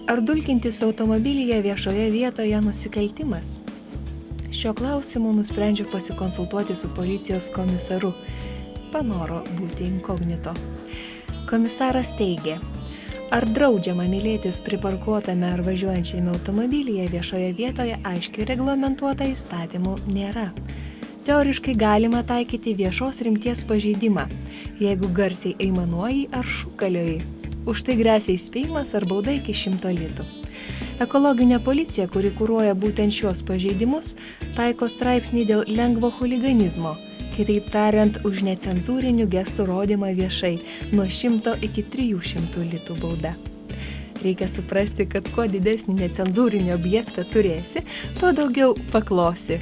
Ar dulkintis automobilyje viešoje vietoje nusikaltimas? Šiuo klausimu nusprendžiau pasikonsultuoti su policijos komisaru. Panoro būti inkognito. Komisaras teigė, ar draudžiama mylėtis priparkuotame ar važiuojančiame automobilyje viešoje vietoje aiškiai reglamentuota įstatymu nėra. Teoriškai galima taikyti viešos rimties pažeidimą, jeigu garsiai aimanuoji ar šūkalioji. Už tai gresia įspėjimas ar bauda iki 100 litų. Ekologinė policija, kuri kuruoja būtent šios pažeidimus, taiko straipsnį dėl lengvo chuliganizmo, kitaip tariant, už necenzūrinių gestų rodymą viešai nuo 100 iki 300 litų bauda. Reikia suprasti, kad kuo didesnį necenzūrinį objektą turėsi, tuo daugiau paklosi.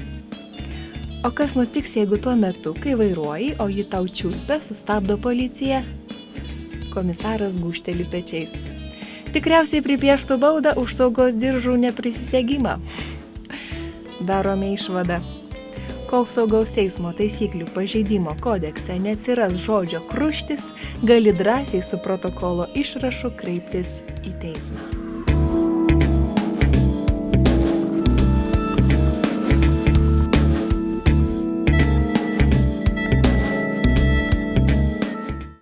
O kas nutiks, jeigu tuo metu, kai vairuoji, o ji tau čiulpia, sustabdo policija? Komisaras gūžteli pečiais. Tikriausiai pripieštų baudą už saugos diržų neprisisegimą. Darome išvadą. Kol saugaus eismo taisyklių pažeidimo kodekse neatsiras žodžio kruštis, gali drąsiai su protokolo išrašu kreiptis į teismą.